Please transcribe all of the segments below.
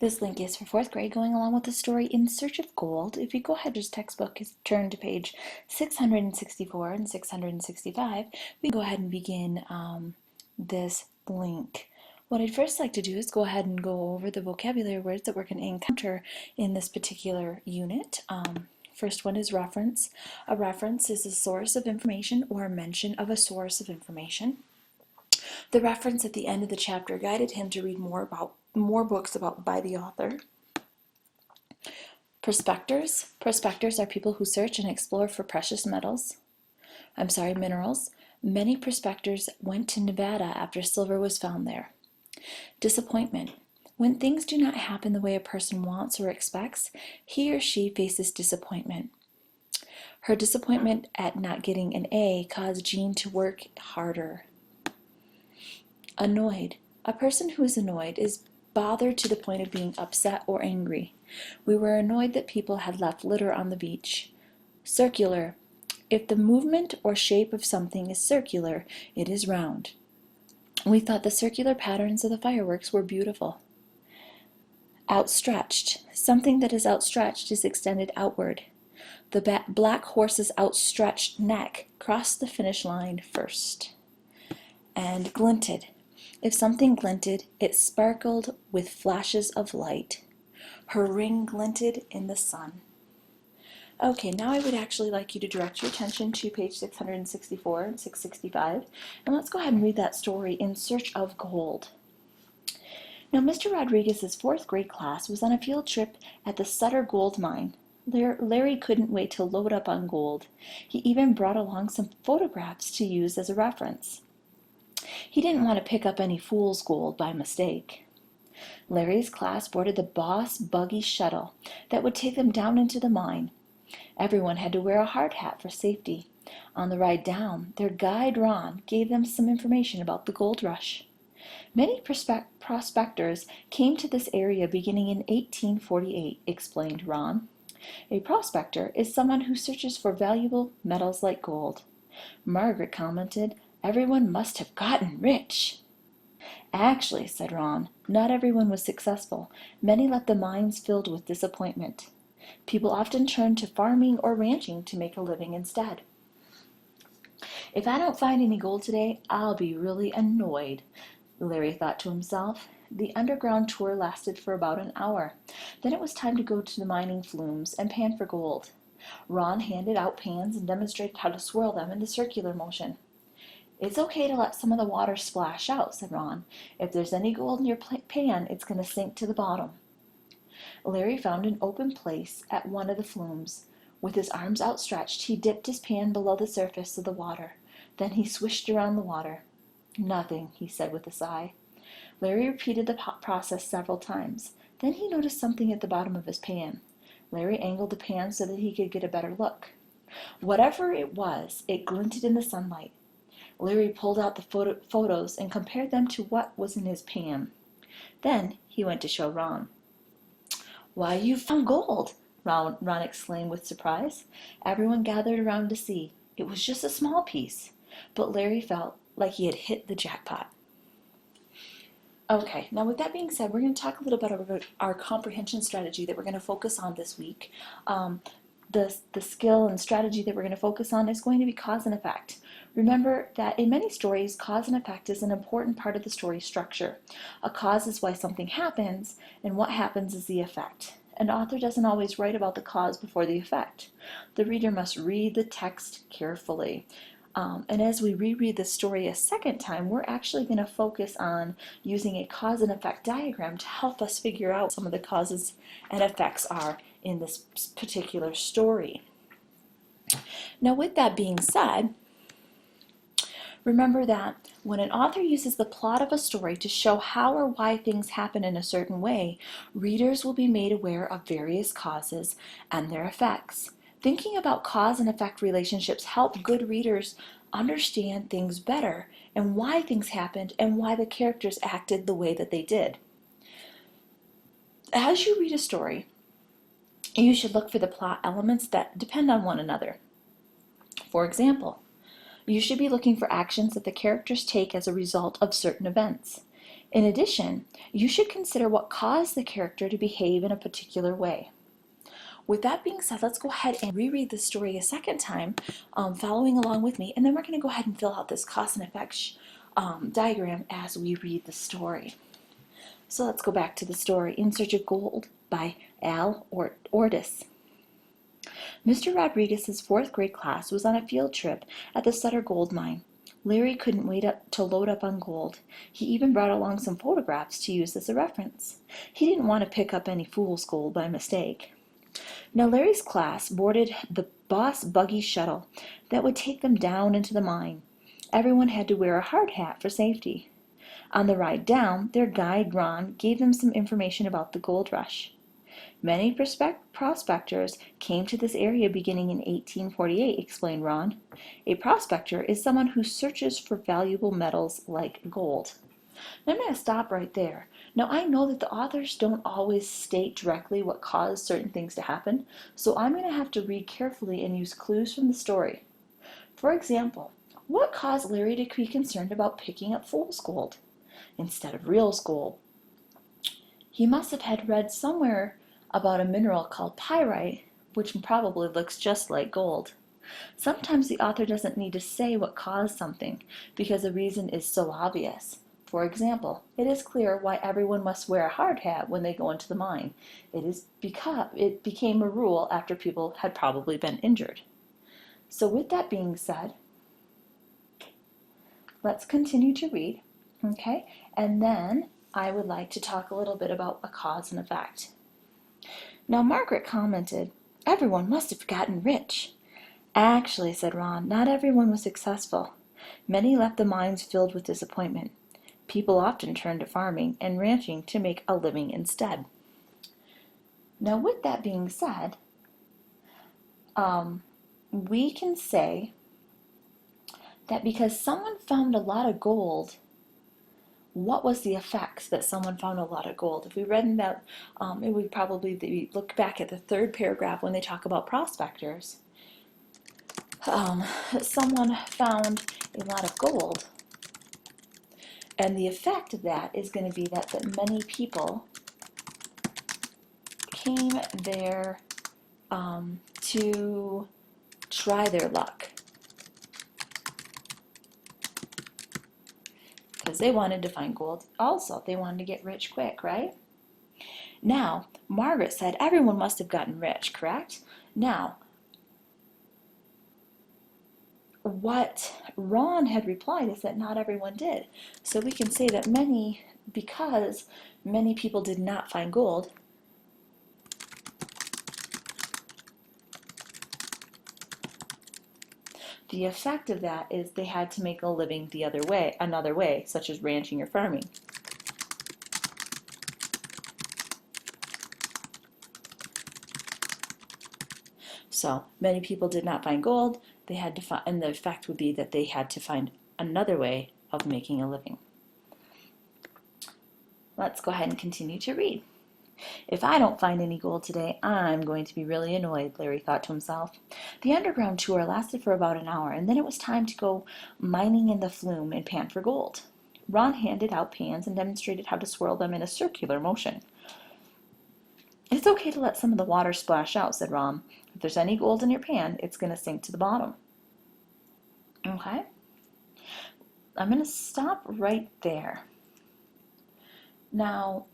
This link is for fourth grade going along with the story In Search of Gold. If you go ahead, this textbook is turned to page 664 and 665. We can go ahead and begin this link. What I'd first like to do is go ahead and go over the vocabulary words that we're going to encounter in this particular unit. First one is reference. A reference is a source of information or a mention of a source of information. The reference at the end of the chapter guided him to read more books by the author. Prospectors. Prospectors are people who search and explore for precious minerals. Many prospectors went to Nevada after silver was found there. Disappointment. When things do not happen the way a person wants or expects, he or she faces disappointment. Her disappointment at not getting an A caused Jean to work harder. Annoyed. A person who is annoyed is bothered to the point of being upset or angry. We were annoyed that people had left litter on the beach. Circular. If the movement or shape of something is circular, it is round. We thought the circular patterns of the fireworks were beautiful. Outstretched. Something that is outstretched is extended outward. The black horse's outstretched neck crossed the finish line first. And glinted. If something glinted, it sparkled with flashes of light. Her ring glinted in the sun. Okay, now I would actually like you to direct your attention to page 664 and 665, and let's go ahead and read that story, In Search of Gold. Now, Mr. Rodriguez's fourth grade class was on a field trip at the Sutter Gold Mine. Larry couldn't wait to load up on gold. He even brought along some photographs to use as a reference. He didn't want to pick up any fool's gold by mistake. Larry's class boarded the Boss Buggy shuttle that would take them down into the mine. Everyone had to wear a hard hat for safety. On the ride down, their guide Ron gave them some information about the gold rush. Many prospectors came to this area beginning in 1848, explained Ron. A prospector is someone who searches for valuable metals like gold. Margaret commented, "Everyone must have gotten rich." Actually, said Ron, not everyone was successful. Many left the mines filled with disappointment. People often turn to farming or ranching to make a living instead. If I don't find any gold today, I'll be really annoyed, Larry thought to himself. The underground tour lasted for about an hour. Then it was time to go to the mining flumes and pan for gold. Ron handed out pans and demonstrated how to swirl them into circular motion. It's okay to let some of the water splash out, said Ron. If there's any gold in your pan, it's going to sink to the bottom. Larry found an open place at one of the flumes. With his arms outstretched, he dipped his pan below the surface of the water. Then he swished around the water. Nothing, he said with a sigh. Larry repeated the process several times. Then he noticed something at the bottom of his pan. Larry angled the pan so that he could get a better look. Whatever it was, it glinted in the sunlight. Larry pulled out the photos and compared them to what was in his pan. Then he went to show Ron. "Why, you've found gold!" Ron exclaimed with surprise. Everyone gathered around to see. It was just a small piece, but Larry felt like he had hit the jackpot. Okay, now with that being said, we're going to talk a little bit about our comprehension strategy that we're going to focus on this week. The skill and strategy that we're going to focus on is going to be cause and effect. Remember that in many stories, cause and effect is an important part of the story structure. A cause is why something happens, and what happens is the effect. An author doesn't always write about the cause before the effect. The reader must read the text carefully. And as we reread the story a second time, we're actually going to focus on using a cause and effect diagram to help us figure out some of the causes and effects are in this particular story. Now, with that being said, remember that when an author uses the plot of a story to show how or why things happen in a certain way, readers will be made aware of various causes and their effects. Thinking about cause and effect relationships help good readers understand things better and why things happened and why the characters acted the way that they did. As you read a story, you should look for the plot elements that depend on one another. For example, you should be looking for actions that the characters take as a result of certain events. In addition, you should consider what caused the character to behave in a particular way. With that being said, let's go ahead and reread the story a second time, following along with me, and then we're going to go ahead and fill out this cause and effect diagram as we read the story. So let's go back to the story, In Search of Gold by Al Ortis. Mr. Rodriguez's fourth grade class was on a field trip at the Sutter Gold Mine. Larry couldn't wait to load up on gold. He even brought along some photographs to use as a reference. He didn't want to pick up any fool's gold by mistake. Now Larry's class boarded the Boss buggy shuttle that would take them down into the mine. Everyone had to wear a hard hat for safety. On the ride down, their guide Ron gave them some information about the gold rush. Many prospectors came to this area beginning in 1848, explained Ron. A prospector is someone who searches for valuable metals like gold. Now I'm going to stop right there. Now I know that the authors don't always state directly what caused certain things to happen, so I'm going to have to read carefully and use clues from the story. For example, what caused Larry to be concerned about picking up fool's gold instead of real gold? He must have had read somewhere about a mineral called pyrite, which probably looks just like gold. Sometimes the author doesn't need to say what caused something because the reason is so obvious. For example, it is clear why everyone must wear a hard hat when they go into the mine. It is because it became a rule after people had probably been injured. So with that being said, let's continue to read, okay? And then I would like to talk a little bit about a cause and effect. Now Margaret commented, "Everyone must have gotten rich." "Actually," said Ron, "not everyone was successful. Many left the mines filled with disappointment. People often turned to farming and ranching to make a living instead." Now with that being said, we can say that because someone found a lot of gold, what was the effects that someone found a lot of gold? If we read in that, it would probably be, look back at the third paragraph when they talk about prospectors. Someone found a lot of gold, and the effect of that is going to be that many people came there to try their luck, because they wanted to find gold also. They wanted to get rich quick, right? Now, Margaret said everyone must have gotten rich, correct? Now, what Ron had replied is that not everyone did. So we can say that because many people did not find gold, the effect of that is they had to make a living another way, such as ranching or farming. So many people did not find gold. They had to find, and the effect would be that they had to find another way of making a living. Let's go ahead and continue to read. "If I don't find any gold today, I'm going to be really annoyed," Larry thought to himself. The underground tour lasted for about an hour, and then it was time to go mining in the flume and pan for gold. Ron handed out pans and demonstrated how to swirl them in a circular motion. "It's okay to let some of the water splash out," said Ron. "If there's any gold in your pan, it's going to sink to the bottom." Okay? I'm going to stop right there. Now,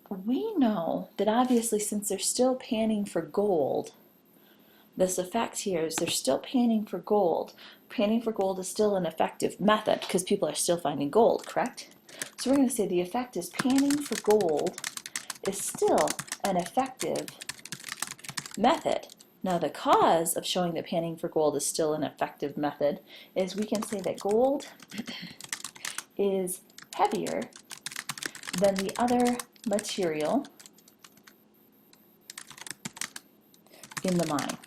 we know that obviously since they're still panning for gold, this effect here is they're still panning for gold. Panning for gold is still an effective method because people are still finding gold, correct? So we're going to say the effect is panning for gold is still an effective method. Now the cause of showing that panning for gold is still an effective method is we can say that gold is heavier than the other material in the mine.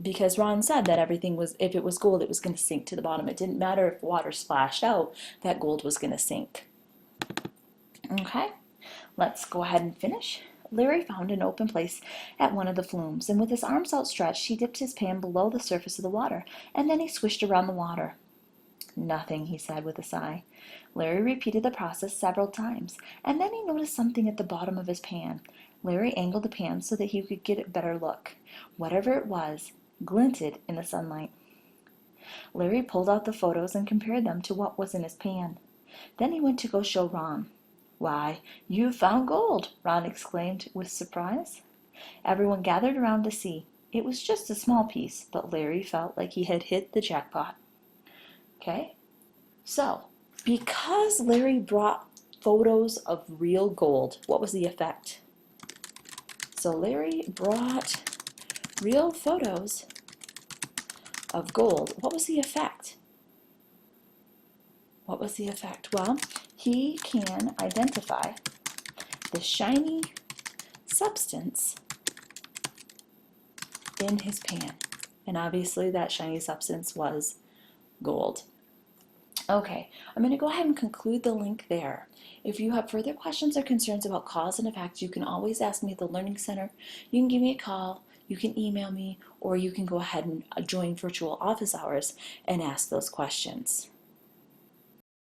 Because Ron said that everything was, if it was gold, it was going to sink to the bottom. It didn't matter if water splashed out, that gold was going to sink. Okay, let's go ahead and finish. Larry found an open place at one of the flumes, and with his arms outstretched, he dipped his pan below the surface of the water, and then he swished around the water. Nothing, he said with a sigh. Larry repeated the process several times, and then he noticed something at the bottom of his pan. Larry angled the pan so that he could get a better look. Whatever it was glinted in the sunlight. Larry pulled out the photos and compared them to what was in his pan. Then he went to go show Ron. "Why, you've found gold!" Ron exclaimed with surprise. Everyone gathered around to see. It was just a small piece, but Larry felt like he had hit the jackpot. Okay, so because Larry brought photos of real gold, what was the effect? So Larry brought real photos of gold. What was the effect? What was the effect? Well, he can identify the shiny substance in his pan. And obviously that shiny substance was gold. Okay, I'm going to go ahead and conclude the link there. If you have further questions or concerns about cause and effect, you can always ask me at the Learning Center. You can give me a call, you can email me, or you can go ahead and join virtual office hours and ask those questions.